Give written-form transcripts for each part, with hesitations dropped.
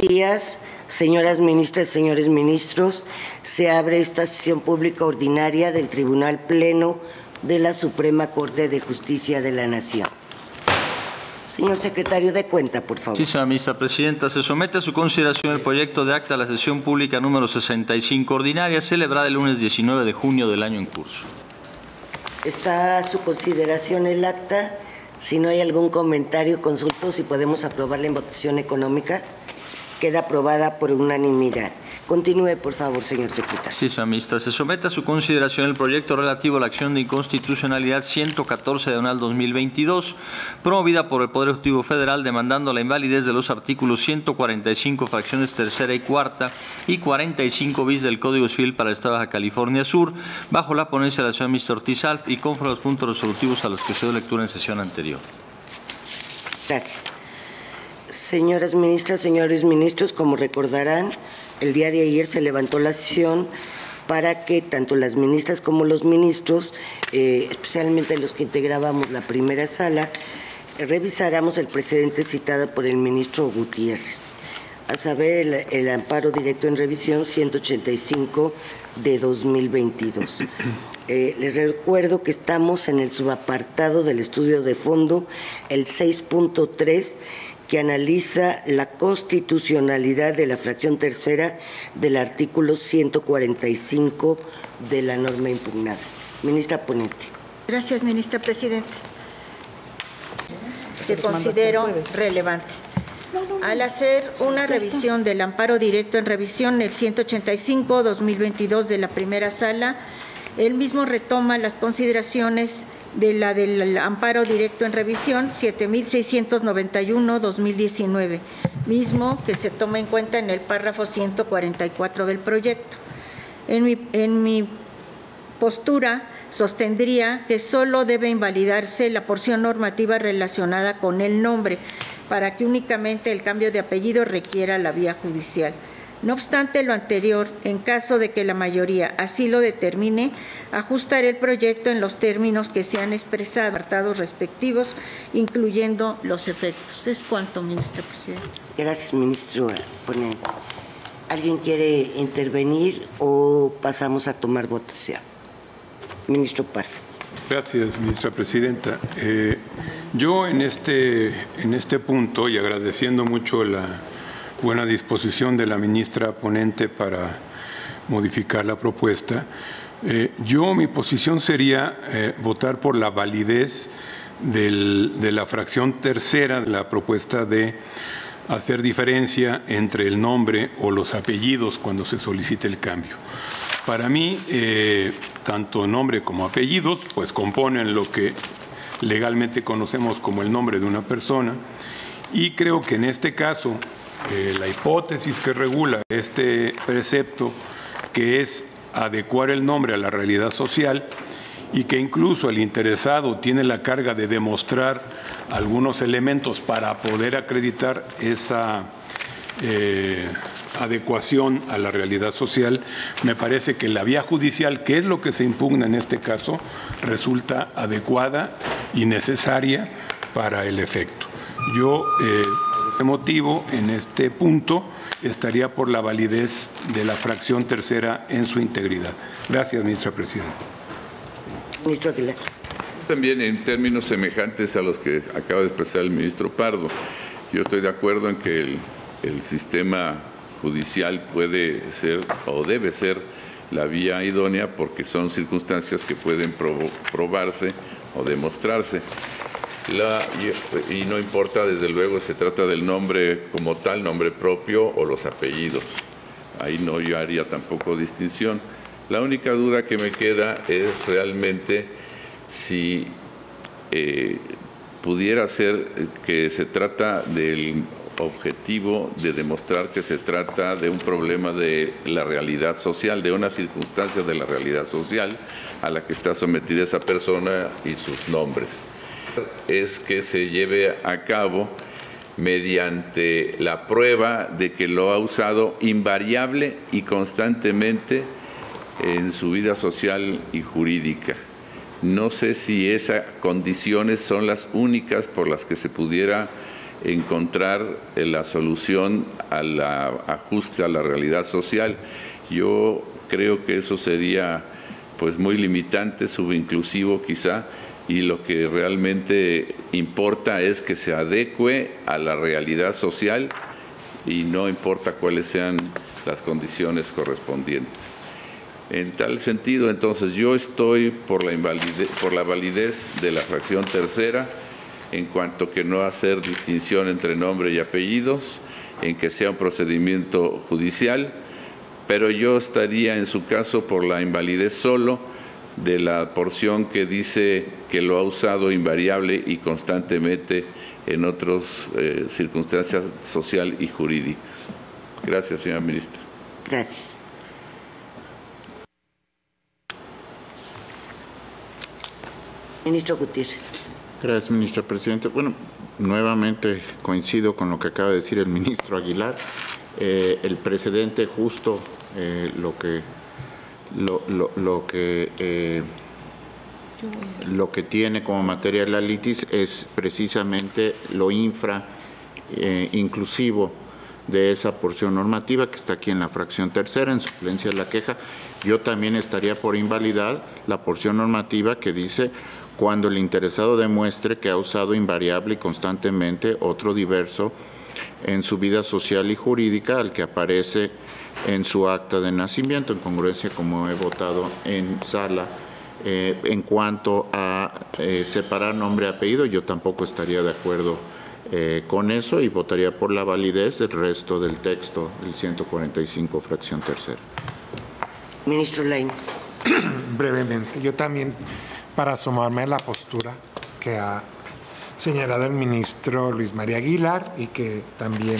días, señoras ministras, señores ministros. Se abre esta sesión pública ordinaria del Tribunal Pleno de la Suprema Corte de Justicia de la Nación. Señor secretario de Cuenta, por favor. Sí, señora ministra presidenta. Se somete a su consideración el proyecto de acta de la sesión pública número 65 ordinaria, celebrada el lunes 19 de junio del año en curso. Está a su consideración el acta. Si no hay algún comentario, consulto si podemos aprobarla en votación económica. Queda aprobada por unanimidad. Continúe, por favor, señor secretario. Sí, señora ministra. Se somete a su consideración el proyecto relativo a la acción de inconstitucionalidad 114/2022, promovida por el Poder Ejecutivo Federal, demandando la invalidez de los artículos 145, fracciones tercera y cuarta, y 45 bis del Código Civil para el Estado de Baja California Sur, bajo la ponencia de la señora ministra Ortiz Alf y conforme a los puntos resolutivos a los que se dio lectura en sesión anterior. Gracias. Señoras ministras, señores ministros, como recordarán, el día de ayer se levantó la sesión para que tanto las ministras como los ministros, especialmente los que integrábamos la primera sala, revisáramos el precedente citado por el ministro Gutiérrez, a saber el amparo directo en revisión 185 de 2022. Les recuerdo que estamos en el subapartado del estudio de fondo, el 6.3, que analiza la constitucionalidad de la fracción tercera del artículo 145 de la norma impugnada. Ministra ponente. Gracias, ministra presidenta. Que considero relevantes. Al hacer una revisión del amparo directo en revisión, el 185/2022 de la primera sala, él mismo retoma las consideraciones de la del amparo directo en revisión 7691/2019, mismo que se toma en cuenta en el párrafo 144 del proyecto. En mi postura sostendría que solo debe invalidarse la porción normativa relacionada con el nombre, para que únicamente el cambio de apellido requiera la vía judicial. No obstante lo anterior, en caso de que la mayoría así lo determine, ajustaré el proyecto en los términos que se han expresado, apartados respectivos, incluyendo los efectos. Es cuanto, ministra presidenta. Gracias, ministro ponente. ¿Alguien quiere intervenir o pasamos a tomar votación? Ministro Pardo. Gracias, ministra presidenta. Yo en este punto, y agradeciendo mucho la buena disposición de la ministra ponente para modificar la propuesta, mi posición sería votar por la validez de la fracción tercera de la propuesta de hacer diferencia entre el nombre o los apellidos cuando se solicite el cambio. Para mí, tanto nombre como apellidos, pues componen lo que legalmente conocemos como el nombre de una persona, y creo que en este caso la hipótesis que regula este precepto, que es adecuar el nombre a la realidad social, y que incluso el interesado tiene la carga de demostrar algunos elementos para poder acreditar esa adecuación a la realidad social, me parece que la vía judicial, que es lo que se impugna en este caso, resulta adecuada y necesaria para el efecto. Yo, por ese motivo, en este punto, estaría por la validez de la fracción tercera en su integridad. Gracias, ministra presidenta. Ministro Aguilar. También en términos semejantes a los que acaba de expresar el ministro Pardo, yo estoy de acuerdo en que el sistema judicial puede ser o debe ser la vía idónea, porque son circunstancias que pueden probarse o demostrarse. Y no importa, desde luego, se trata del nombre como tal, nombre propio o los apellidos. Ahí no yo haría tampoco distinción. La única duda que me queda es realmente si pudiera ser que se trata del objetivo de demostrar que se trata de un problema de la realidad social, de una circunstancia de la realidad social a la que está sometida esa persona y sus nombres. Es que se lleve a cabo mediante la prueba de que lo ha usado invariable y constantemente en su vida social y jurídica. No sé si esas condiciones son las únicas por las que se pudiera encontrar la solución al ajuste a la realidad social. Yo creo que eso sería pues muy limitante, subinclusivo quizá, y lo que realmente importa es que se adecue a la realidad social y no importa cuáles sean las condiciones correspondientes. En tal sentido, entonces, yo estoy por la validez de la fracción tercera, en cuanto que no hacer distinción entre nombre y apellidos, en que sea un procedimiento judicial, pero yo estaría en su caso por la invalidez solo de la porción que dice que lo ha usado invariable y constantemente en otras circunstancias social y jurídicas. Gracias, señora ministra. Gracias. Ministro Gutiérrez. Gracias, ministra presidenta. Bueno, nuevamente coincido con lo que acaba de decir el ministro Aguilar. El precedente justo, lo que tiene como materia la litis es precisamente lo inclusivo de esa porción normativa que está aquí en la fracción tercera, en suplencia de la queja. Yo también estaría por invalidar la porción normativa que dice cuando el interesado demuestre que ha usado invariable y constantemente otro diverso en su vida social y jurídica al que aparece en su acta de nacimiento, en congruencia como he votado en sala. En cuanto a separar nombre y apellido, yo tampoco estaría de acuerdo con eso y votaría por la validez del resto del texto del 145, fracción tercera. Ministro Lainez. Brevemente, yo también, para sumarme a la postura que ha señalado el ministro Luis María Aguilar y que también,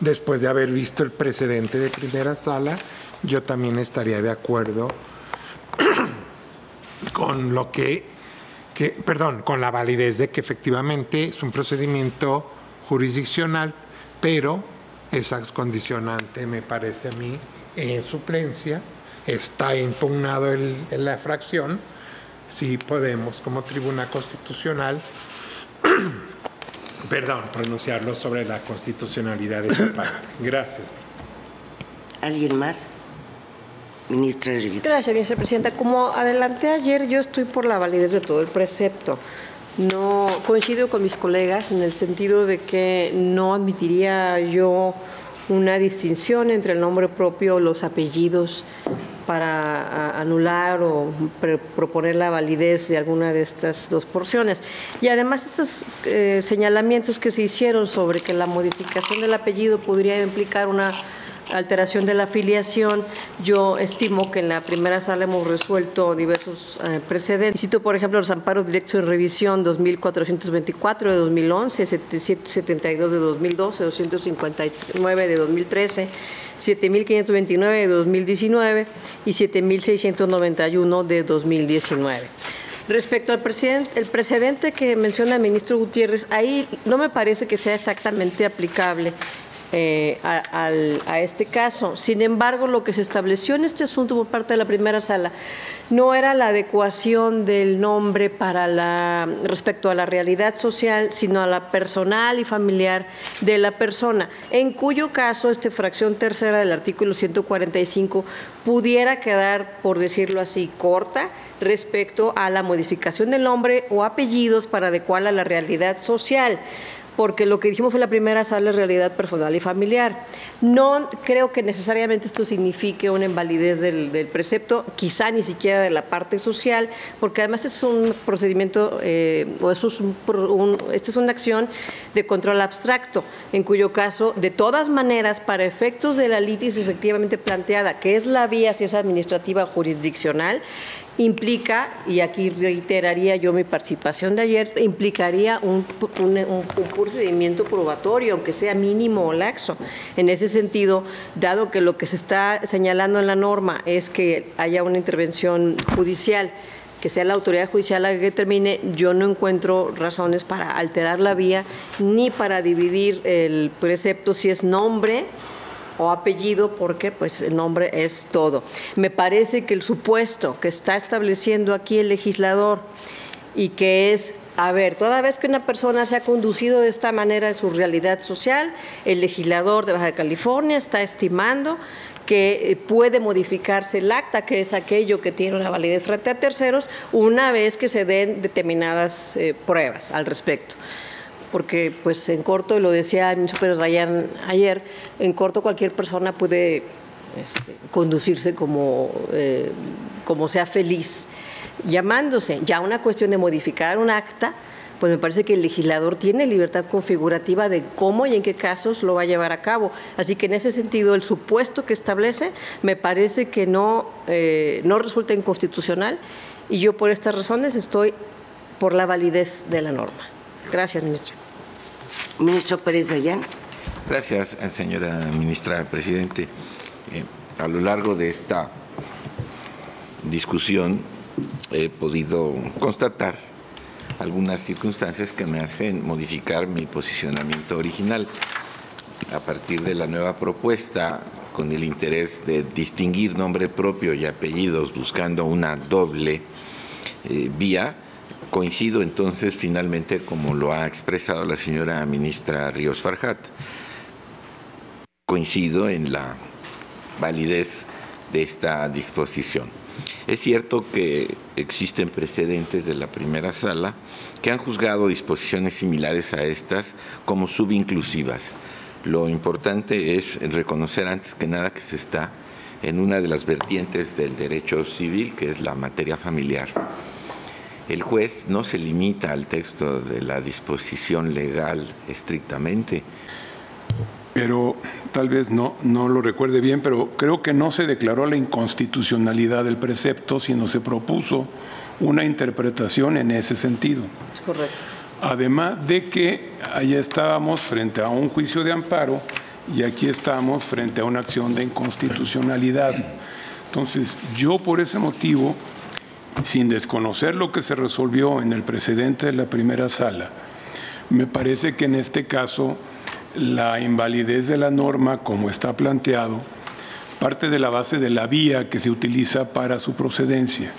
después de haber visto el precedente de primera sala, yo también estaría de acuerdo con lo con la validez de que efectivamente es un procedimiento jurisdiccional, pero esa condicionante me parece a mí en suplencia, está impugnado en la fracción, si podemos como tribuna constitucional, pronunciarlo sobre la constitucionalidad de esa parte. Gracias. ¿Alguien más? Ministra Rivera. Gracias, vicepresidenta. Como adelanté ayer, yo estoy por la validez de todo el precepto. No coincido con mis colegas en el sentido de que no admitiría yo una distinción entre el nombre propio o los apellidos para anular o proponer la validez de alguna de estas dos porciones. Y además estos señalamientos que se hicieron sobre que la modificación del apellido podría implicar una alteración de la afiliación, yo estimo que en la primera sala hemos resuelto diversos precedentes. Cito, por ejemplo, los amparos directos de revisión 2424 de 2011, 772 de 2012, 259 de 2013, 7529 de 2019 y 7691 de 2019. Respecto al precedente que menciona el ministro Gutiérrez, ahí no me parece que sea exactamente aplicable a este caso. Sin embargo, lo que se estableció en este asunto por parte de la primera sala no era la adecuación del nombre respecto a la realidad social, sino a la personal y familiar de la persona, en cuyo caso esta fracción tercera del artículo 145 pudiera quedar, por decirlo así, corta respecto a la modificación del nombre o apellidos para adecuarla a la realidad social, porque lo que dijimos fue la primera sala es realidad personal y familiar. No creo que necesariamente esto signifique una invalidez del precepto, quizá ni siquiera de la parte social, porque además es un procedimiento, esta es una acción de control abstracto, en cuyo caso, de todas maneras, para efectos de la litis efectivamente planteada, que es la vía, si es administrativa jurisdiccional, implica, y aquí reiteraría yo mi participación de ayer, implicaría un procedimiento probatorio, aunque sea mínimo o laxo. En ese sentido, dado que lo que se está señalando en la norma es que haya una intervención judicial, que sea la autoridad judicial la que determine, yo no encuentro razones para alterar la vía ni para dividir el precepto si es nombre o apellido, porque pues el nombre es todo. Me parece que el supuesto que está estableciendo aquí el legislador y que es a ver, toda vez que una persona se ha conducido de esta manera en su realidad social, el legislador de Baja California está estimando que puede modificarse el acta, que es aquello que tiene una validez frente a terceros, una vez que se den determinadas pruebas al respecto. Porque, pues, en corto, lo decía el ministro Pérez Rayán ayer, en corto cualquier persona puede conducirse como sea feliz, llamándose ya una cuestión de modificar un acta. Pues me parece que el legislador tiene libertad configurativa de cómo y en qué casos lo va a llevar a cabo. Así que en ese sentido, el supuesto que establece me parece que no resulta inconstitucional, y yo por estas razones estoy por la validez de la norma. Gracias, ministra. Ministro Pérez Dayán. Gracias, señora ministra Presidente. A lo largo de esta discusión he podido constatar algunas circunstancias que me hacen modificar mi posicionamiento original. A partir de la nueva propuesta, con el interés de distinguir nombre propio y apellidos buscando una doble vía, coincido entonces finalmente, como lo ha expresado la señora ministra Ríos Farjat, coincido en la validez de esta disposición. Es cierto que existen precedentes de la primera sala que han juzgado disposiciones similares a estas como subinclusivas. Lo importante es reconocer antes que nada que se está en una de las vertientes del derecho civil, que es la materia familiar. El juez no se limita al texto de la disposición legal estrictamente. Pero tal vez no lo recuerde bien, pero creo que no se declaró la inconstitucionalidad del precepto, sino se propuso una interpretación en ese sentido. Es correcto. Además de que allá estábamos frente a un juicio de amparo y aquí estamos frente a una acción de inconstitucionalidad. Entonces, yo por ese motivo, sin desconocer lo que se resolvió en el precedente de la primera sala, me parece que en este caso la invalidez de la norma, como está planteado, parte de la base de la vía que se utiliza para su procedencia.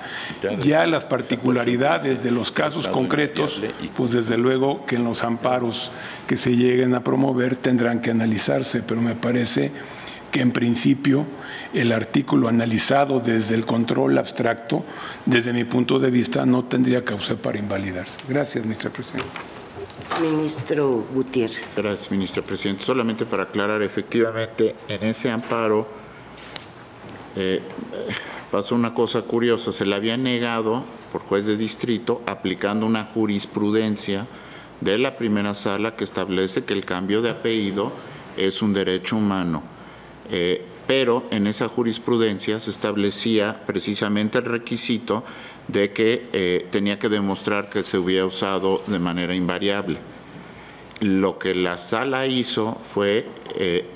Ya las particularidades de los casos concretos, pues desde luego que en los amparos que se lleguen a promover tendrán que analizarse, pero me parece que en principio el artículo analizado desde el control abstracto, desde mi punto de vista, no tendría causa para invalidarse. Gracias, ministra Presidenta. Ministro Gutiérrez. Gracias, ministra Presidenta. Solamente para aclarar, efectivamente, en ese amparo pasó una cosa curiosa. Se le había negado por juez de distrito aplicando una jurisprudencia de la primera sala que establece que el cambio de apellido es un derecho humano. Pero en esa jurisprudencia se establecía precisamente el requisito de que tenía que demostrar que se hubiera usado de manera invariable. Lo que la sala hizo fue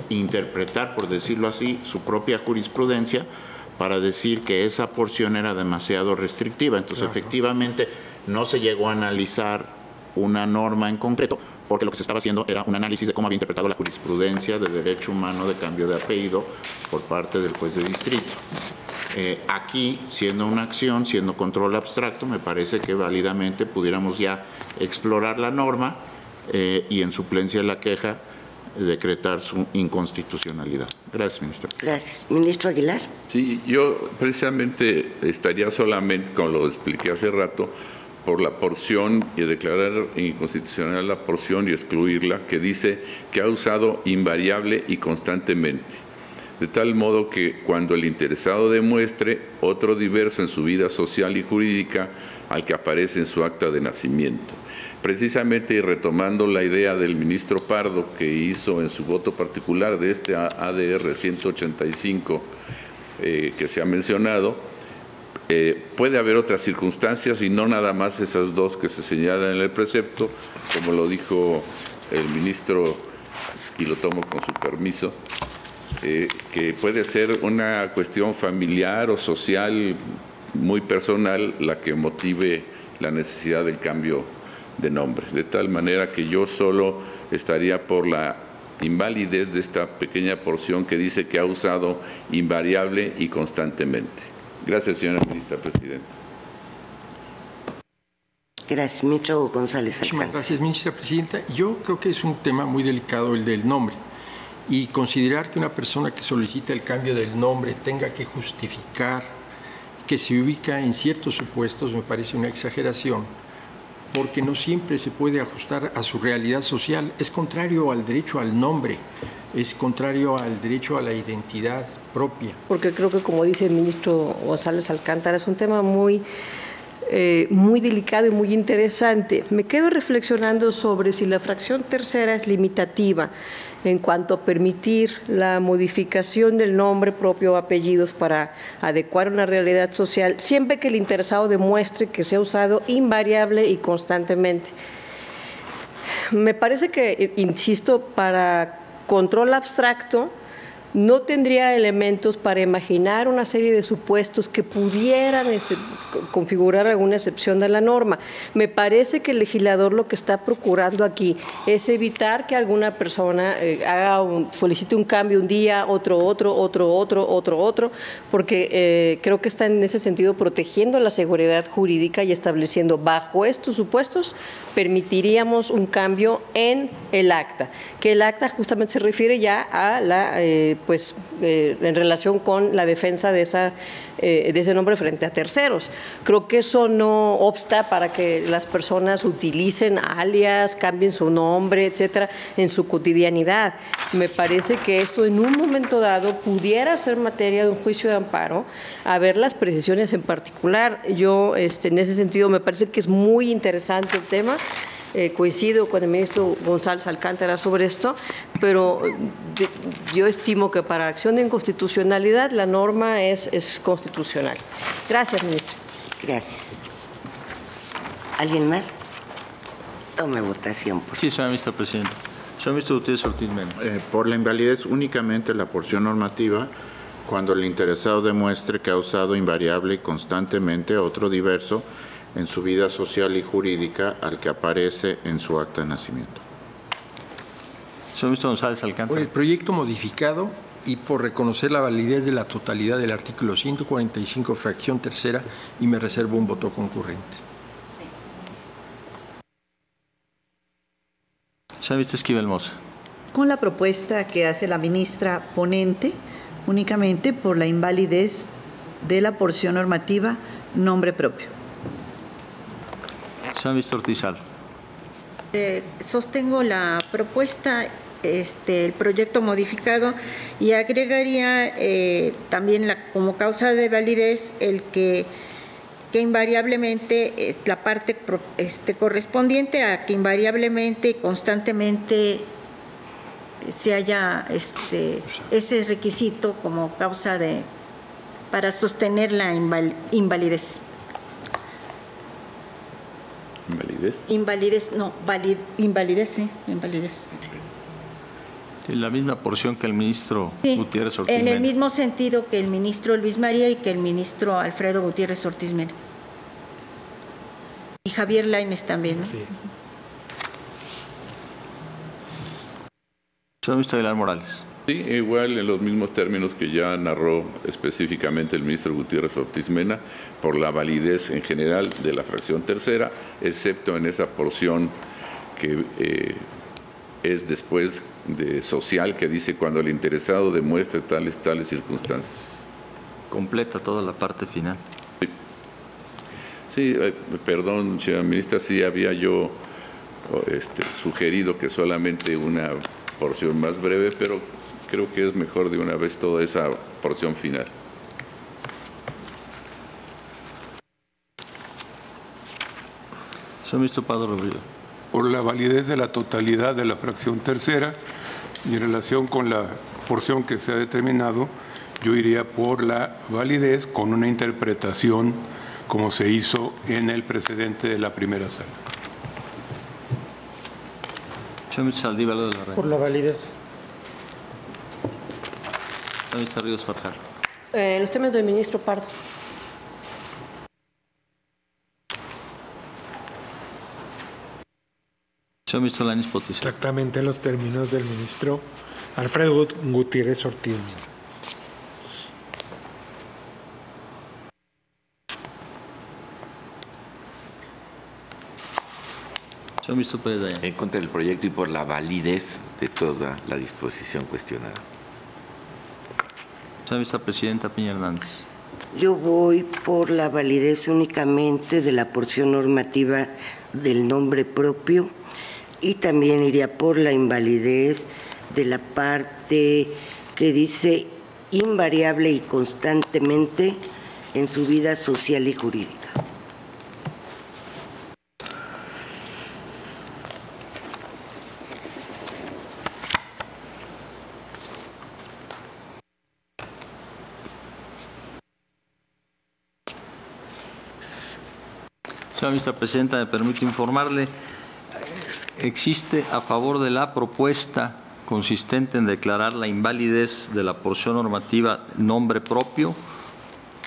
interpretar, por decirlo así, su propia jurisprudencia para decir que esa porción era demasiado restrictiva. Entonces, efectivamente, no se llegó a analizar una norma en concreto, porque lo que se estaba haciendo era un análisis de cómo había interpretado la jurisprudencia de derecho humano de cambio de apellido por parte del juez de distrito. Aquí, siendo una acción, siendo control abstracto, me parece que válidamente pudiéramos ya explorar la norma y en suplencia de la queja decretar su inconstitucionalidad. Gracias, ministro. Gracias. Ministro Aguilar. Sí, yo precisamente estaría solamente, como lo expliqué hace rato, por la porción y declarar inconstitucional la porción y excluirla, que dice que ha usado invariable y constantemente, de tal modo que cuando el interesado demuestre otro diverso en su vida social y jurídica al que aparece en su acta de nacimiento. Precisamente, y retomando la idea del ministro Pardo que hizo en su voto particular de este ADR 185 que se ha mencionado, puede haber otras circunstancias y no nada más esas dos que se señalan en el precepto, como lo dijo el ministro, y lo tomo con su permiso, que puede ser una cuestión familiar o social muy personal la que motive la necesidad del cambio de nombre, de tal manera que yo solo estaría por la invalidez de esta pequeña porción que dice que ha usado invariable y constantemente. Gracias, señora ministra Presidenta. Gracias. Ministro González Muchísimas Alcántara. gracias, ministra presidenta. Yo creo que es un tema muy delicado el del nombre. Y considerar que una persona que solicita el cambio del nombre tenga que justificar que se ubica en ciertos supuestos me parece una exageración, porque no siempre se puede ajustar a su realidad social. Es contrario al derecho al nombre, es contrario al derecho a la identidad propia. Porque creo que, como dice el ministro González Alcántara, es un tema muy delicado y muy interesante. Me quedo reflexionando sobre si la fracción tercera es limitativa en cuanto a permitir la modificación del nombre propio o apellidos para adecuar una realidad social, siempre que el interesado demuestre que se ha usado invariable y constantemente. Me parece que, insisto, para control abstracto, no tendría elementos para imaginar una serie de supuestos que pudieran configurar alguna excepción de la norma. Me parece que el legislador lo que está procurando aquí es evitar que alguna persona solicite un cambio un día, otro, porque creo que está en ese sentido protegiendo la seguridad jurídica y estableciendo bajo estos supuestos permitiríamos un cambio en el acta, que el acta justamente se refiere ya a la en relación con la defensa de ese nombre frente a terceros. Creo que eso no obsta para que las personas utilicen alias, cambien su nombre, etcétera, en su cotidianidad. Me parece que esto en un momento dado pudiera ser materia de un juicio de amparo, a ver las precisiones en particular. Yo, en ese sentido, me parece que es muy interesante el tema. Coincido con el ministro González Alcántara sobre esto, pero yo estimo que para acción de inconstitucionalidad la norma es constitucional. Gracias, ministro. Gracias. ¿Alguien más? Tome votación, por favor. Sí, señora ministra presidenta. Señor ministro Gutiérrez Ortiz Mena. Por la invalidez únicamente la porción normativa cuando el interesado demuestre que ha usado invariable y constantemente otro diverso en su vida social y jurídica al que aparece en su acta de nacimiento. Señor ministro González Alcántara. Por el proyecto modificado y por reconocer la validez de la totalidad del artículo 145, fracción tercera, y me reservo un voto concurrente. Señora ministra Esquivel Moza. Con la propuesta que hace la ministra ponente, únicamente por la invalidez de la porción normativa nombre propio. Señor ministro Ortiz Alfa. Sostengo la propuesta, el proyecto modificado, y agregaría también como causa de validez el que invariablemente la parte correspondiente a que invariablemente y constantemente se haya ese requisito como causa para sostener la invalidez. ¿Invalidez? Invalidez, no, invalidez, sí, invalidez. La misma porción que el ministro Sí, Gutiérrez Ortiz en Mena. el mismo sentido que el ministro Luis María y que el ministro Alfredo Gutiérrez Ortiz Mena. Y Javier Lainez también, ¿no? Sí. Señor ministro Aguilar Morales. Sí, igual en los mismos términos que ya narró específicamente el ministro Gutiérrez Ortiz Mena, por la validez en general de la fracción tercera, excepto en esa porción que es después de social, que dice cuando el interesado demuestre tales circunstancias. Completa toda la parte final. Sí, perdón, señora ministra, sí había yo sugerido que solamente una porción más breve, pero creo que es mejor de una vez toda esa porción final. Señor ministro Pardo Robledo. Por la validez de la totalidad de la fracción tercera y en relación con la porción que se ha determinado, yo iría por la validez con una interpretación como se hizo en el precedente de la primera sala. Señor ministro Saldívar de la Reina. Por la validez. Señor ministro Ríos Farjar. Los temas del ministro Pardo. Señor ministro Lainez Potisek. Exactamente en los términos del ministro Alfredo Gutiérrez Ortiz Mena. Señor ministro Pérez Dayán. En contra del proyecto y por la validez de toda la disposición cuestionada. Señora vicepresidenta Piña Hernández. Yo voy por la validez únicamente de la porción normativa del nombre propio y también iría por la invalidez de la parte que dice invariable y constantemente en su vida social y jurídica. Señora vicepresidenta, me permito informarle, existe a favor de la propuesta consistente en declarar la invalidez de la porción normativa nombre propio,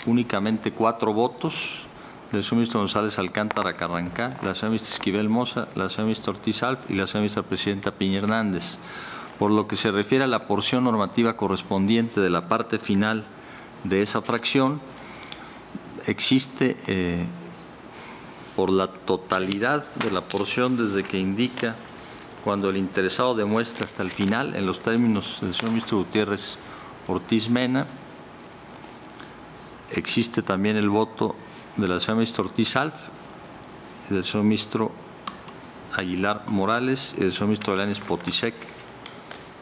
únicamente 4 votos, del señor ministro González Alcántara Carrancá, la señora ministra Esquivel Moza, la señora ministra Ortiz Alf y la señora vicepresidenta Piña Hernández. Por lo que se refiere a la porción normativa correspondiente de la parte final de esa fracción, existe por la totalidad de la porción desde que indica cuando el interesado demuestra hasta el final, en los términos del señor ministro Gutiérrez Ortiz Mena. Existe también el voto de la señora ministra Ortiz Alf, del señor ministro Aguilar Morales y del señor ministro Alanis Potisek.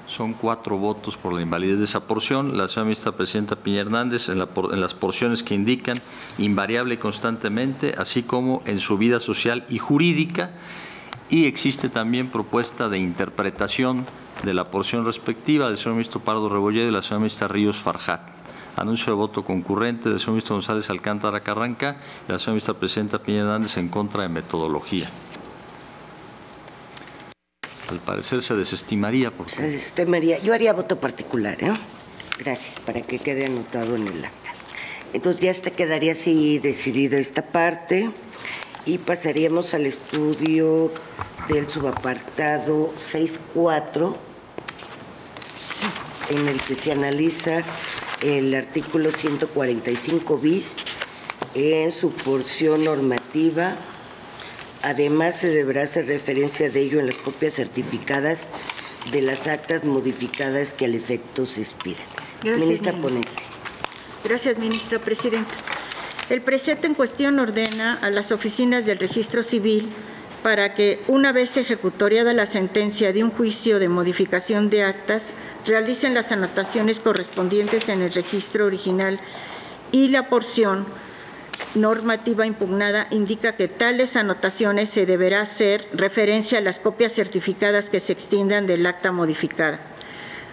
Son 4 votos por la invalidez de esa porción. La señora ministra presidenta Piña Hernández en las porciones que indican invariable y constantemente, así como en su vida social y jurídica. Y existe también propuesta de interpretación de la porción respectiva del señor ministro Pardo Rebolledo y la señora ministra Ríos Farjat. Anuncio de voto concurrente del señor ministro González Alcántara Carrancá y la señora ministra presidenta Piña Hernández en contra de metodología. Al parecer se desestimaría. Se desestimaría. Yo haría voto particular, ¿eh? Gracias, para que quede anotado en el acta. Entonces ya quedaría así decidida esta parte y pasaríamos al estudio del subapartado 6.4, en el que se analiza el artículo 145 bis en su porción normativa. Además, se deberá hacer referencia de ello en las copias certificadas de las actas modificadas que al efecto se expidan. Gracias, ministra ponente. Gracias, ministra presidenta. El precepto en cuestión ordena a las oficinas del Registro Civil para que, una vez ejecutoriada la sentencia de un juicio de modificación de actas, realicen las anotaciones correspondientes en el registro original y la porción normativa impugnada indica que tales anotaciones se deberá hacer referencia a las copias certificadas que se extiendan del acta modificada.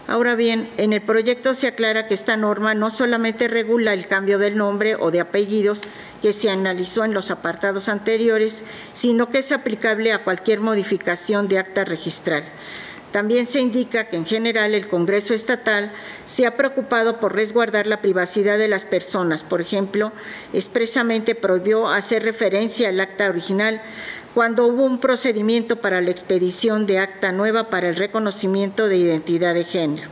Ahora bien, en el proyecto se aclara que esta norma no solamente regula el cambio del nombre o de apellidos que se analizó en los apartados anteriores, sino que es aplicable a cualquier modificación de acta registral. También se indica que en general el Congreso Estatal se ha preocupado por resguardar la privacidad de las personas. Por ejemplo, expresamente prohibió hacer referencia al acta original cuando hubo un procedimiento para la expedición de acta nueva para el reconocimiento de identidad de género.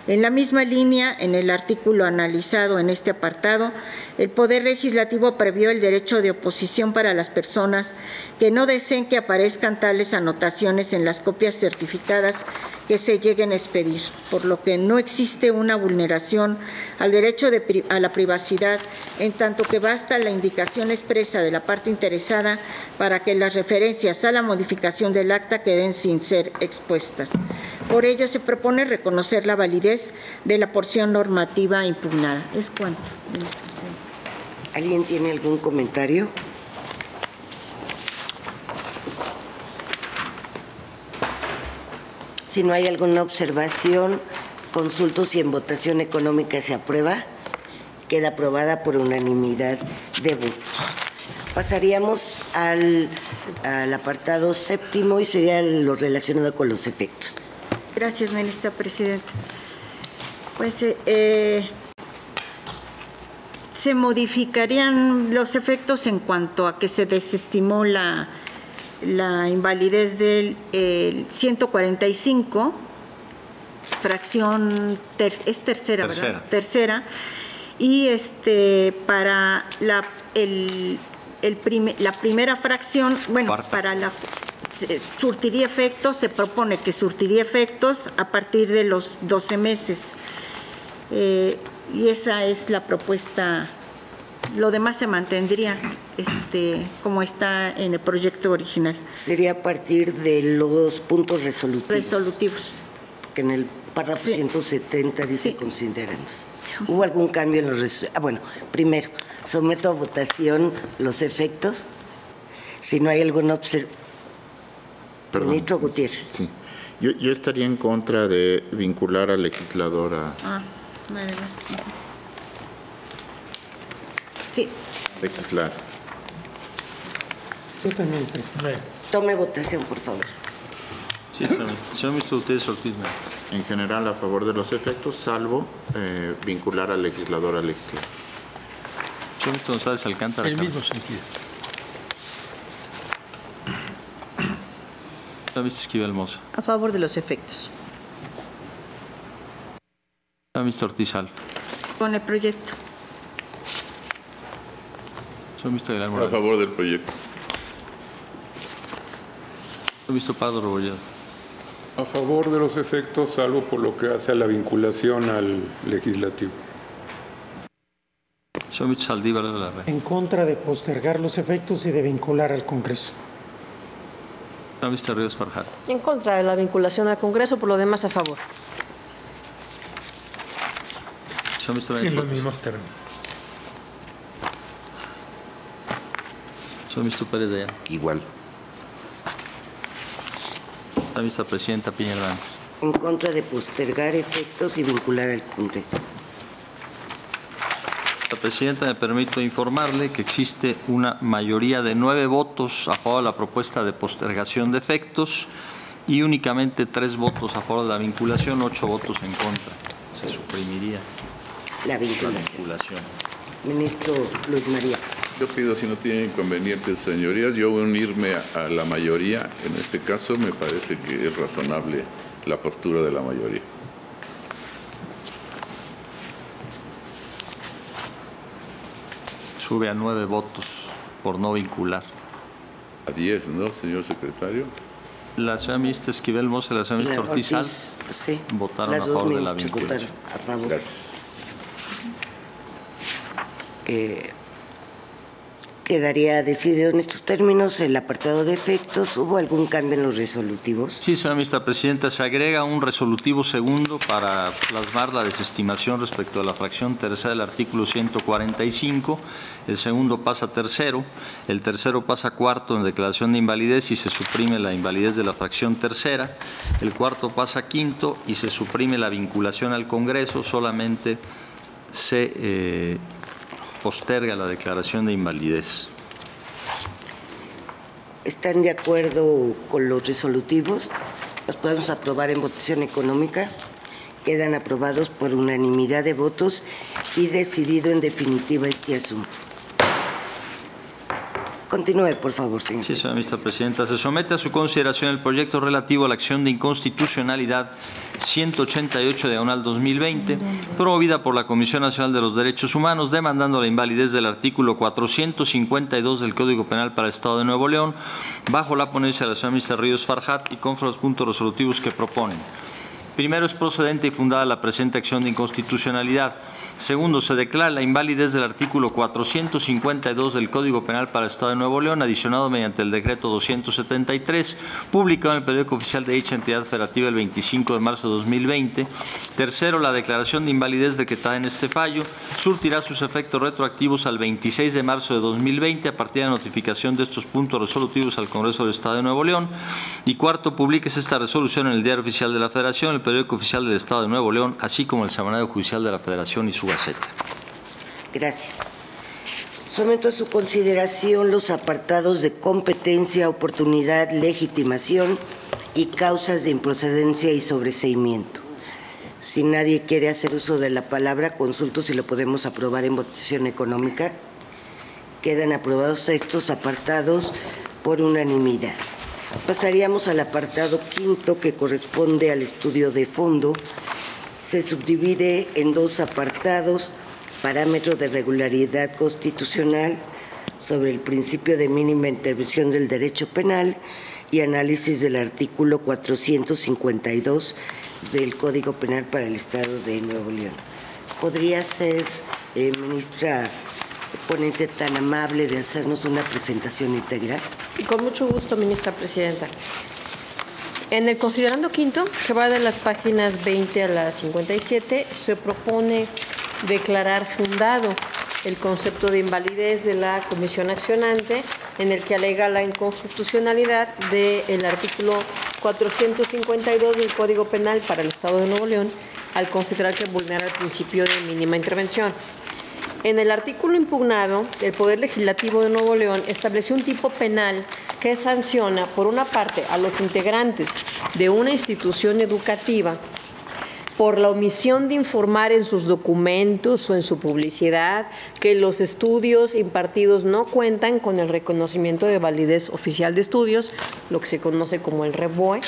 En la misma línea, en el artículo analizado en este apartado, el Poder Legislativo previó el derecho de oposición para las personas que no deseen que aparezcan tales anotaciones en las copias certificadas que se lleguen a expedir, por lo que no existe una vulneración al derecho a la privacidad, en tanto que basta la indicación expresa de la parte interesada para que las referencias a la modificación del acta queden sin ser expuestas. Por ello, se propone reconocer la validez de la porción normativa impugnada. ¿Es cuanto, ministro presidente? ¿Alguien tiene algún comentario? Si no hay alguna observación, consulto si en votación económica se aprueba. Queda aprobada por unanimidad de votos. Pasaríamos al apartado 7º y sería lo relacionado con los efectos. Gracias, ministra presidenta. Pues se modificarían los efectos en cuanto a que se desestimó la invalidez del 145, fracción es tercera, ¿verdad? Tercera. Y para la primera fracción, bueno, para la surtiría efectos, se propone que surtiría efectos a partir de los 12 meses. Y esa es la propuesta. Lo demás se mantendría como está en el proyecto original. Sería a partir de los puntos resolutivos. Resolutivos. Que en el párrafo 170 dice considerándose. ¿Hubo algún cambio en los resolutivos? Bueno, primero, someto a votación los efectos. Si no hay alguna observación. Ministro Gutiérrez. Sí. Yo estaría en contra de vincular al legislador a... Nada más. Sí. Legislar. Yo también, presidente. Tome votación, por favor. Sí, señor ministro Gutiérrez Ortiz. En general, a favor de los efectos, salvo vincular al legislador a legislar. Señor ministro González Alcántara. El mismo sentido. Señor ministro Esquivel Moza. A favor de los efectos. Señor ministro Ortiz Alfa. Con el proyecto. Señor ministro Aguilar A Morales. favor del proyecto. Señor ministro Pardo Rebolledo. A favor de los efectos, salvo por lo que hace a la vinculación al legislativo. Señor ministro Saldívar de la Red. En contra de postergar los efectos y de vincular al Congreso. Señor ministro Ríos Farjat. En contra de la vinculación al Congreso, por lo demás a favor. Señor ministro En los Benítez. mismos términos. Señor ministro Pérez de Llano. Igual. Señora ministra presidenta Piña Hernández. En contra de postergar efectos y vincular al Congreso. La presidenta, me permito informarle que existe una mayoría de 9 votos a favor de la propuesta de postergación de efectos y únicamente 3 votos a favor de la vinculación, 8 votos en contra. Se suprimiría La la vinculación. vinculación. Ministro Luis María. Yo pido, si no tienen inconvenientes, señorías, yo unirme a la mayoría. En este caso me parece que es razonable la postura de la mayoría. Sube a 9 votos por no vincular. A 10, ¿no, señor secretario? La señora ministra Esquivel Moza y la señora ministra Ortiz Alfa sí. votaron Las a dos favor de la ministras vinculación. votaron a favor. Gracias. Quedaría decidido en estos términos el apartado de efectos. ¿Hubo algún cambio en los resolutivos? Sí, señora ministra presidenta, se agrega un resolutivo segundo para plasmar la desestimación respecto a la fracción tercera del artículo 145. El segundo pasa a tercero, el tercero pasa a cuarto en declaración de invalidez y se suprime la invalidez de la fracción tercera. El cuarto pasa a quinto y se suprime la vinculación al Congreso, solamente se posterga la declaración de invalidez. ¿Están de acuerdo con los resolutivos? ¿Los podemos aprobar en votación económica? Quedan aprobados por unanimidad de votos y decidido en definitiva este asunto. Continúe, por favor, señor. Sí, señora ministra presidenta. Se somete a su consideración el proyecto relativo a la acción de inconstitucionalidad 188/2020, promovida por la Comisión Nacional de los Derechos Humanos, demandando la invalidez del artículo 452 del Código Penal para el Estado de Nuevo León, bajo la ponencia de la señora ministra Ríos Farjat y conforme a los puntos resolutivos que proponen. Primero, es procedente y fundada la presente acción de inconstitucionalidad. Segundo, se declara la invalidez del artículo 452 del Código Penal para el Estado de Nuevo León, adicionado mediante el decreto 273, publicado en el periódico oficial de dicha entidad federativa el 25 de marzo de 2020. Tercero, la declaración de invalidez decretada en este fallo surtirá sus efectos retroactivos al 26 de marzo de 2020 a partir de la notificación de estos puntos resolutivos al Congreso del Estado de Nuevo León. Y cuarto, publíquese esta resolución en el Diario Oficial de la Federación, el periódico oficial del Estado de Nuevo León, así como el Semanario Judicial de la Federación y su Gaceta. Gracias. Someto a su consideración los apartados de competencia, oportunidad, legitimación y causas de improcedencia y sobreseimiento. Si nadie quiere hacer uso de la palabra, consulto si lo podemos aprobar en votación económica. Quedan aprobados estos apartados por unanimidad. Pasaríamos al apartado quinto, que corresponde al estudio de fondo. Se subdivide en 2 apartados: parámetro de regularidad constitucional sobre el principio de mínima intervención del derecho penal y análisis del artículo 452 del Código Penal para el Estado de Nuevo León. ¿Podría ser, ministra ponente, tan amable de hacernos una presentación integral? Y con mucho gusto, ministra presidenta. En el considerando quinto, que va de las páginas 20 a las 57, se propone declarar fundado el concepto de invalidez de la comisión accionante, en el que alega la inconstitucionalidad del artículo 452 del Código Penal para el Estado de Nuevo León, al considerar que vulnera el principio de mínima intervención. En el artículo impugnado, el Poder Legislativo de Nuevo León estableció un tipo penal que sanciona, por una parte, a los integrantes de una institución educativa por la omisión de informar en sus documentos o en su publicidad que los estudios impartidos no cuentan con el reconocimiento de validez oficial de estudios, lo que se conoce como el REVOE,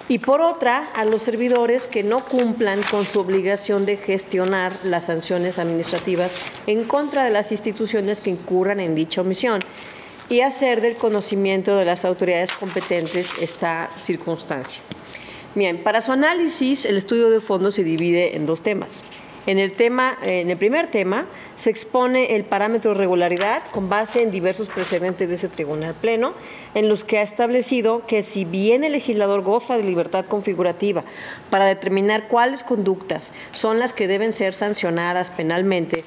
y por otra, a los servidores que no cumplan con su obligación de gestionar las sanciones administrativas en contra de las instituciones que incurran en dicha omisión y hacer del conocimiento de las autoridades competentes esta circunstancia. Bien, para su análisis, el estudio de fondo se divide en dos temas. En el primer tema, se expone el parámetro de regularidad con base en diversos precedentes de ese Tribunal Pleno, en los que ha establecido que si bien el legislador goza de libertad configurativa para determinar cuáles conductas son las que deben ser sancionadas penalmente,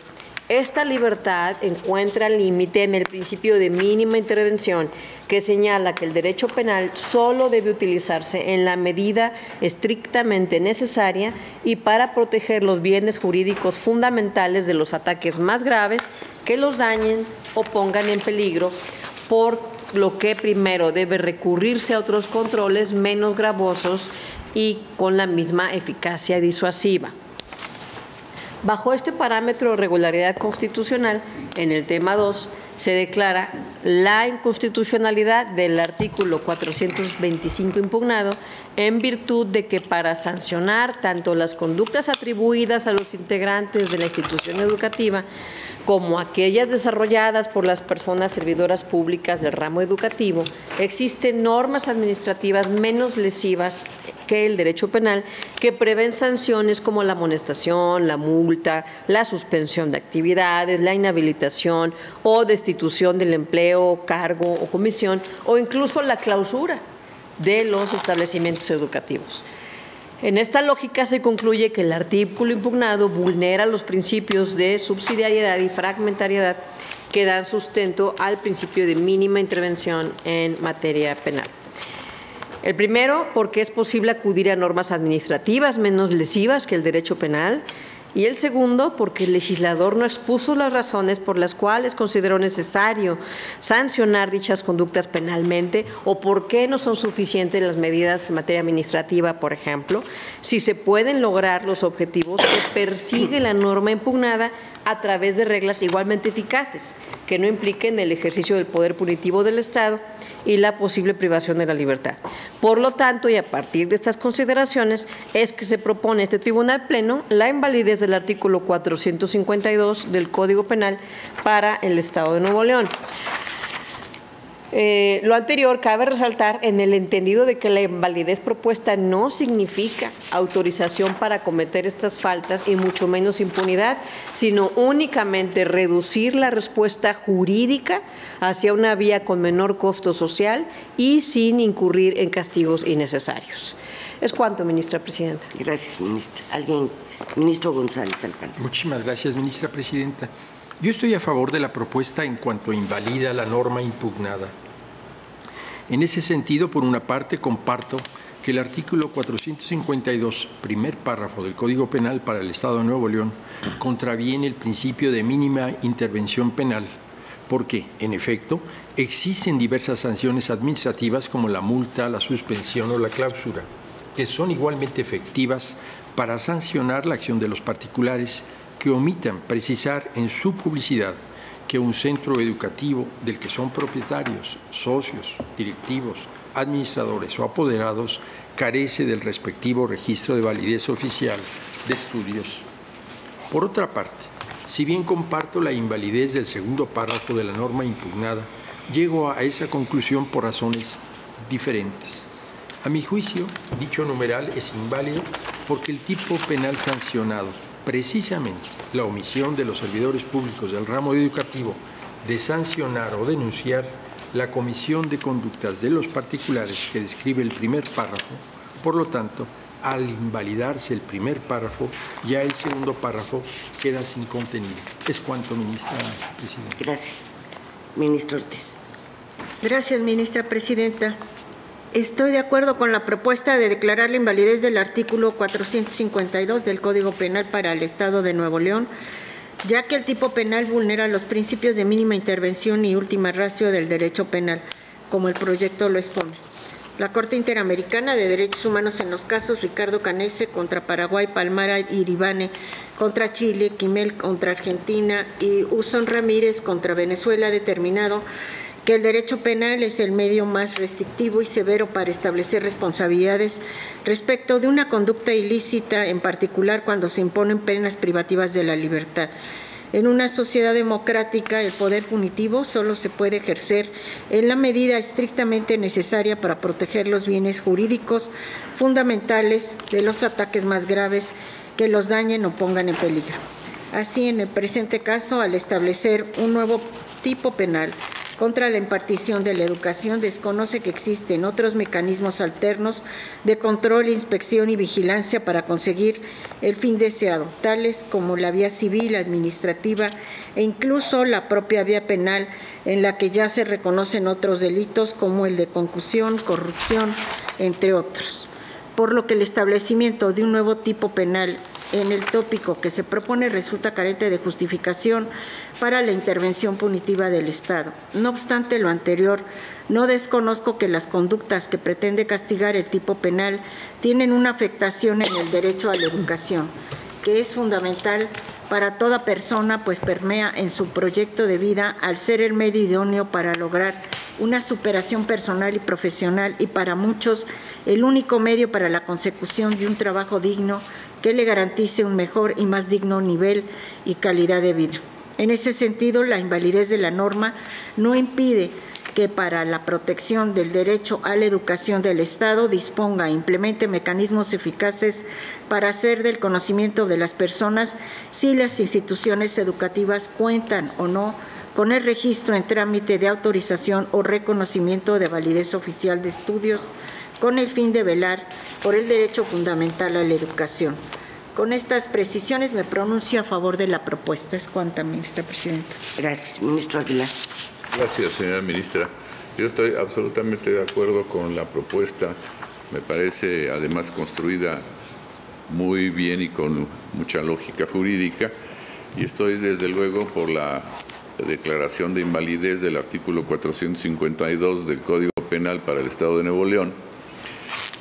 esta libertad encuentra límite en el principio de mínima intervención, que señala que el derecho penal solo debe utilizarse en la medida estrictamente necesaria y para proteger los bienes jurídicos fundamentales de los ataques más graves que los dañen o pongan en peligro, por lo que primero debe recurrirse a otros controles menos gravosos y con la misma eficacia disuasiva. Bajo este parámetro de regularidad constitucional, en el tema 2, se declara la inconstitucionalidad del artículo 425 impugnado, en virtud de que para sancionar tanto las conductas atribuidas a los integrantes de la institución educativa como aquellas desarrolladas por las personas servidoras públicas del ramo educativo, existen normas administrativas menos lesivas que el derecho penal que prevén sanciones como la amonestación, la multa, la suspensión de actividades, la inhabilitación o destitución del empleo, cargo o comisión, o incluso la clausura de los establecimientos educativos. En esta lógica se concluye que el artículo impugnado vulnera los principios de subsidiariedad y fragmentariedad que dan sustento al principio de mínima intervención en materia penal. El primero, porque es posible acudir a normas administrativas menos lesivas que el derecho penal. Y el segundo, porque el legislador no expuso las razones por las cuales consideró necesario sancionar dichas conductas penalmente, o por qué no son suficientes las medidas en materia administrativa, por ejemplo, si se pueden lograr los objetivos que persigue la norma impugnada a través de reglas igualmente eficaces, que no impliquen el ejercicio del poder punitivo del Estado y la posible privación de la libertad. Por lo tanto, y a partir de estas consideraciones, es que se propone a este Tribunal Pleno la invalidez del artículo 452 del Código Penal para el Estado de Nuevo León. Lo anterior cabe resaltar en el entendido de que la invalidez propuesta no significa autorización para cometer estas faltas y mucho menos impunidad, sino únicamente reducir la respuesta jurídica hacia una vía con menor costo social y sin incurrir en castigos innecesarios. Es cuanto, ministra presidenta. Gracias, ministra. Ministro González Alcántara. Muchísimas gracias, ministra presidenta. Yo estoy a favor de la propuesta en cuanto invalida la norma impugnada. En ese sentido, por una parte, comparto que el artículo 452, primer párrafo del Código Penal para el Estado de Nuevo León, contraviene el principio de mínima intervención penal, porque, en efecto, existen diversas sanciones administrativas como la multa, la suspensión o la clausura, que son igualmente efectivas para sancionar la acción de los particulares que omitan precisar en su publicidad que un centro educativo del que son propietarios, socios, directivos, administradores o apoderados carece del respectivo registro de validez oficial de estudios. Por otra parte, si bien comparto la invalidez del segundo párrafo de la norma impugnada, llego a esa conclusión por razones diferentes. A mi juicio, dicho numeral es inválido porque el tipo penal sancionado, precisamente la omisión de los servidores públicos del ramo educativo de sancionar o denunciar la comisión de conductas de los particulares que describe el primer párrafo, por lo tanto, al invalidarse el primer párrafo, ya el segundo párrafo queda sin contenido. Es cuanto, ministra presidenta. Gracias. Ministro Ortiz. Gracias, ministra presidenta. Estoy de acuerdo con la propuesta de declarar la invalidez del artículo 452 del Código Penal para el Estado de Nuevo León, ya que el tipo penal vulnera los principios de mínima intervención y última ratio del derecho penal, como el proyecto lo expone. La Corte Interamericana de Derechos Humanos en los casos Ricardo Canese contra Paraguay, Palmara y Iribane contra Chile, Quimel contra Argentina y Usón Ramírez contra Venezuela ha determinado que el derecho penal es el medio más restrictivo y severo para establecer responsabilidades respecto de una conducta ilícita, en particular cuando se imponen penas privativas de la libertad. En una sociedad democrática, el poder punitivo solo se puede ejercer en la medida estrictamente necesaria para proteger los bienes jurídicos fundamentales de los ataques más graves que los dañen o pongan en peligro. Así, en el presente caso, al establecer un nuevo tipo penal contra la impartición de la educación, desconoce que existen otros mecanismos alternos de control, inspección y vigilancia para conseguir el fin deseado, tales como la vía civil, administrativa e incluso la propia vía penal, en la que ya se reconocen otros delitos como el de concusión, corrupción, entre otros. Por lo que el establecimiento de un nuevo tipo penal en el tópico que se propone resulta carente de justificación para la intervención punitiva del Estado. No obstante lo anterior, no desconozco que las conductas que pretende castigar el tipo penal tienen una afectación en el derecho a la educación, que es fundamental para toda persona, pues permea en su proyecto de vida al ser el medio idóneo para lograr una superación personal y profesional y para muchos el único medio para la consecución de un trabajo digno que le garantice un mejor y más digno nivel y calidad de vida. En ese sentido, la invalidez de la norma no impide que para la protección del derecho a la educación del Estado disponga e implemente mecanismos eficaces para hacer del conocimiento de las personas si las instituciones educativas cuentan o no con el registro en trámite de autorización o reconocimiento de validez oficial de estudios con el fin de velar por el derecho fundamental a la educación. Con estas precisiones me pronuncio a favor de la propuesta. Es cuanta, ministra presidenta. Gracias. Ministro Aguilar. Gracias, señora ministra. Yo estoy absolutamente de acuerdo con la propuesta. Me parece, además, construida muy bien y con mucha lógica jurídica. Y estoy, desde luego, por la declaración de invalidez del artículo 452 del Código Penal para el Estado de Nuevo León,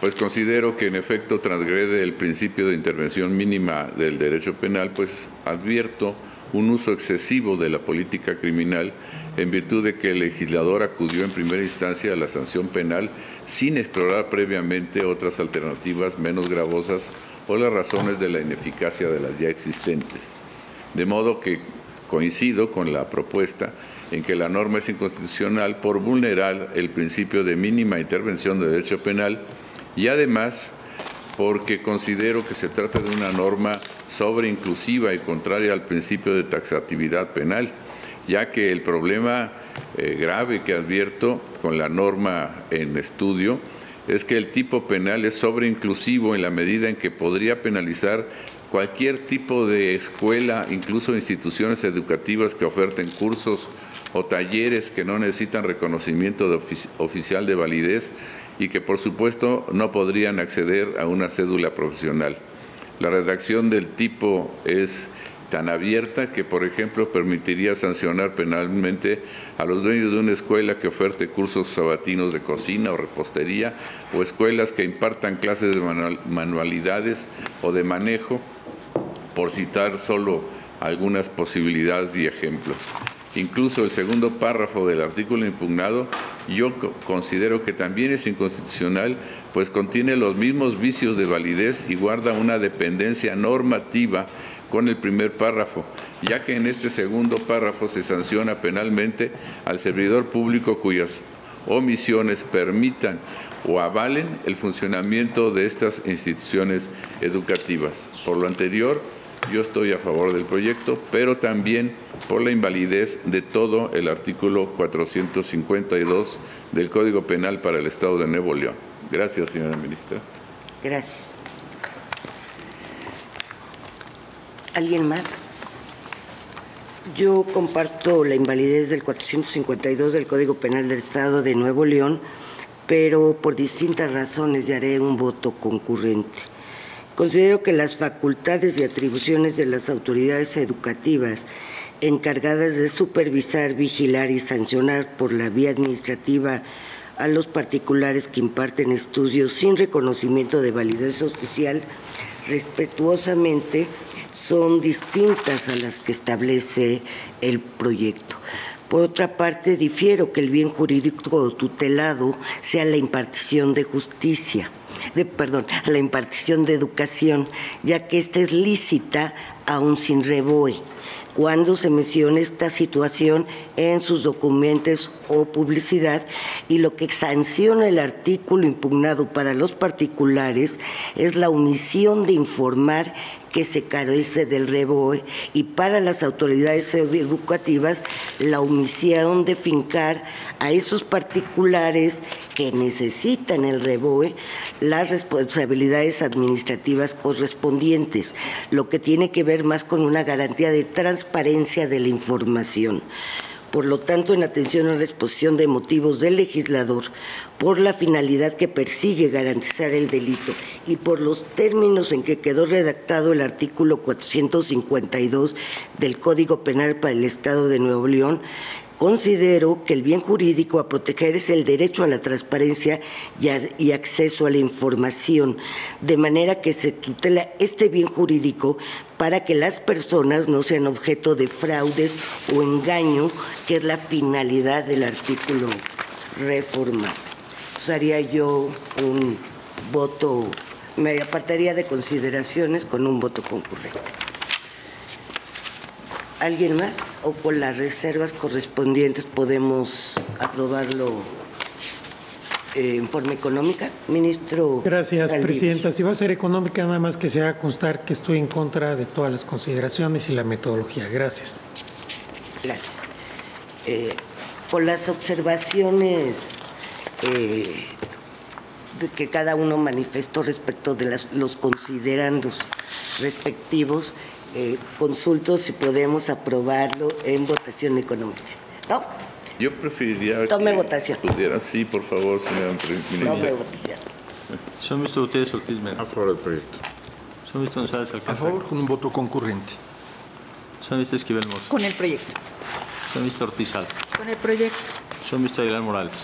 pues considero que en efecto transgrede el principio de intervención mínima del derecho penal, pues advierto un uso excesivo de la política criminal en virtud de que el legislador acudió en primera instancia a la sanción penal sin explorar previamente otras alternativas menos gravosas o las razones de la ineficacia de las ya existentes. De modo que coincido con la propuesta en que la norma es inconstitucional por vulnerar el principio de mínima intervención de derecho penal y además porque considero que se trata de una norma sobreinclusiva y contraria al principio de taxatividad penal, ya que el problema grave que advierto con la norma en estudio es que el tipo penal es sobreinclusivo en la medida en que podría penalizar cualquier tipo de escuela, incluso instituciones educativas que oferten cursos o talleres que no necesitan reconocimiento oficial de validez y que, por supuesto, no podrían acceder a una cédula profesional. La redacción del tipo es tan abierta que, por ejemplo, permitiría sancionar penalmente a los dueños de una escuela que oferte cursos sabatinos de cocina o repostería o escuelas que impartan clases de manualidades o de manejo, por citar solo algunas posibilidades y ejemplos. Incluso el segundo párrafo del artículo impugnado yo considero que también es inconstitucional, pues contiene los mismos vicios de validez y guarda una dependencia normativa con el primer párrafo, ya que en este segundo párrafo se sanciona penalmente al servidor público cuyas omisiones permitan o avalen el funcionamiento de estas instituciones educativas. Por lo anterior, yo estoy a favor del proyecto, pero también por la invalidez de todo el artículo 452 del Código Penal para el Estado de Nuevo León. Gracias, señora ministra. Gracias. ¿Alguien más? Yo comparto la invalidez del 452 del Código Penal del Estado de Nuevo León, pero por distintas razones haré un voto concurrente. Considero que las facultades y atribuciones de las autoridades educativas encargadas de supervisar, vigilar y sancionar por la vía administrativa a los particulares que imparten estudios sin reconocimiento de validez oficial, respetuosamente, son distintas a las que establece el proyecto. Por otra parte, difiero que el bien jurídico tutelado sea la impartición de justicia, la impartición de educación, ya que esta es lícita aún sin REVOE, cuando se menciona esta situación en sus documentos o publicidad, y lo que sanciona el artículo impugnado para los particulares es la omisión de informar que se carece del REVOE, y para las autoridades educativas la omisión de fincar a esos particulares que necesitan el REVOE las responsabilidades administrativas correspondientes, lo que tiene que ver más con una garantía de transparencia de la información. Por lo tanto, en atención a la exposición de motivos del legislador, por la finalidad que persigue garantizar el delito y por los términos en que quedó redactado el artículo 452 del Código Penal para el Estado de Nuevo León, considero que el bien jurídico a proteger es el derecho a la transparencia y acceso a la información, de manera que se tutela este bien jurídico para que las personas no sean objeto de fraudes o engaño, que es la finalidad del artículo reformado. Haría yo un voto, me apartaría de consideraciones con un voto concurrente. ¿Alguien más? ¿O con las reservas correspondientes podemos aprobarlo en forma económica? Ministro. Gracias, Saldívar. Presidenta. Si va a ser económica, nada más que se haga constar que estoy en contra de todas las consideraciones y la metodología. Gracias. Gracias. Con las observaciones de que cada uno manifestó respecto de los considerandos respectivos, consulto si podemos aprobarlo en votación económica. ¿No? Yo preferiría Tome que votación. pudiera, sí, por favor, señora ministra. Tome votación. Señor ministro Gutiérrez Ortiz Mena. A favor del proyecto. Señor ministro González Alcántara. A favor con un voto concurrente. Señor ministro Esquivel Mozo. Con el proyecto. Señor ministro Ortiz Alba. Con el proyecto. Señor ministro Aguilar Morales.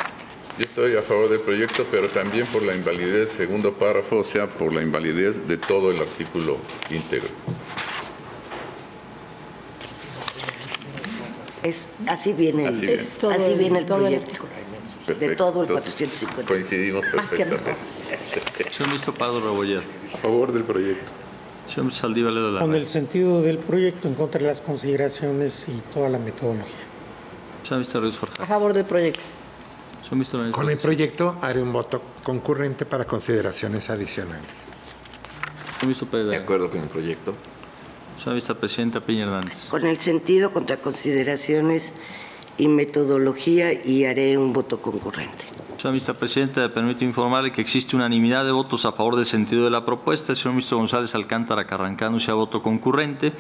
Yo estoy a favor del proyecto, pero también por la invalidez, segundo párrafo, o sea, por la invalidez de todo el artículo íntegro. Así viene el, así viene el proyecto. Perfecto. De todo el Entonces, 450. coincidimos perfectamente. Señor ministro Pardo Rebolledo. A favor del proyecto. Señor ministro Saldívar Ledo Con Larrea. el sentido del proyecto, en contra de las consideraciones y toda la metodología. Señor ministro Ruiz Forjado. A favor del proyecto. Señor ministro Lorenzo Con el Ortiz. proyecto haré un voto concurrente para consideraciones adicionales. Señor ministro Pérez De Dayán. acuerdo con el proyecto. Señora vicepresidenta Piña Hernández. Con el sentido, contra consideraciones y metodología, y haré un voto concurrente. Señora vicepresidenta, me permito informarle que existe unanimidad de votos a favor del sentido de la propuesta. El señor ministro González Alcántara Carrancá anuncia voto concurrente.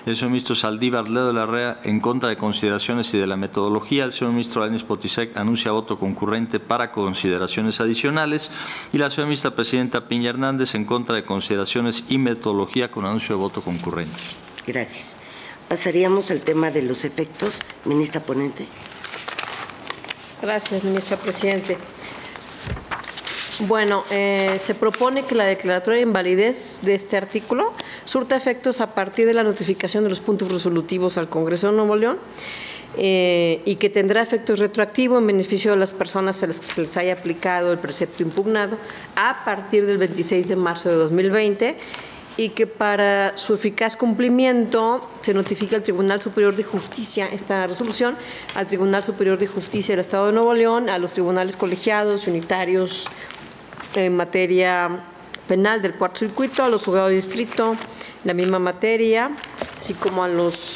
El señor ministro Saldívar Ledo Larrea en contra de consideraciones y de la metodología. El señor ministro Alanis Potisek anuncia voto concurrente para consideraciones adicionales. Y la señora ministra presidenta Piña Hernández en contra de consideraciones y metodología con anuncio de voto concurrente. Gracias. Pasaríamos al tema de los efectos. Ministra ponente. Gracias, ministro presidente. Bueno, se propone que la declaratoria de invalidez de este artículo surta efectos a partir de la notificación de los puntos resolutivos al Congreso de Nuevo León y que tendrá efectos retroactivos en beneficio de las personas a las que se les haya aplicado el precepto impugnado a partir del 26 de marzo de 2020 y que para su eficaz cumplimiento se notifica al Tribunal Superior de Justicia esta resolución, al Tribunal Superior de Justicia del Estado de Nuevo León, a los tribunales colegiados y unitarios en materia penal del Cuarto Circuito, a los juzgados de distrito, la misma materia, así como a los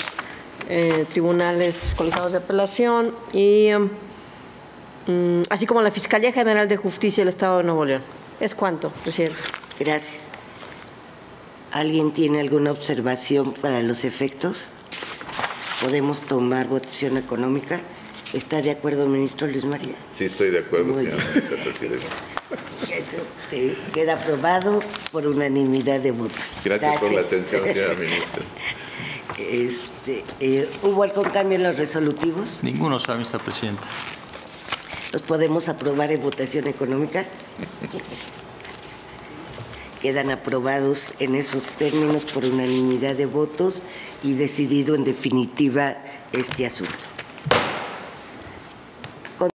tribunales colegiados de apelación y así como a la Fiscalía General de Justicia del Estado de Nuevo León. ¿Es cuánto, presidente? Gracias. ¿Alguien tiene alguna observación para los efectos? ¿Podemos tomar votación económica? ¿Está de acuerdo, ministro Luis María? Sí, estoy de acuerdo, señora ministra presidenta. Queda aprobado por unanimidad de votos. Gracias por la atención, señora ministra. ¿Hubo algún cambio en los resolutivos? Ninguno, señora ministra presidenta. ¿Los podemos aprobar en votación económica? Quedan aprobados en esos términos por unanimidad de votos y decidido en definitiva este asunto.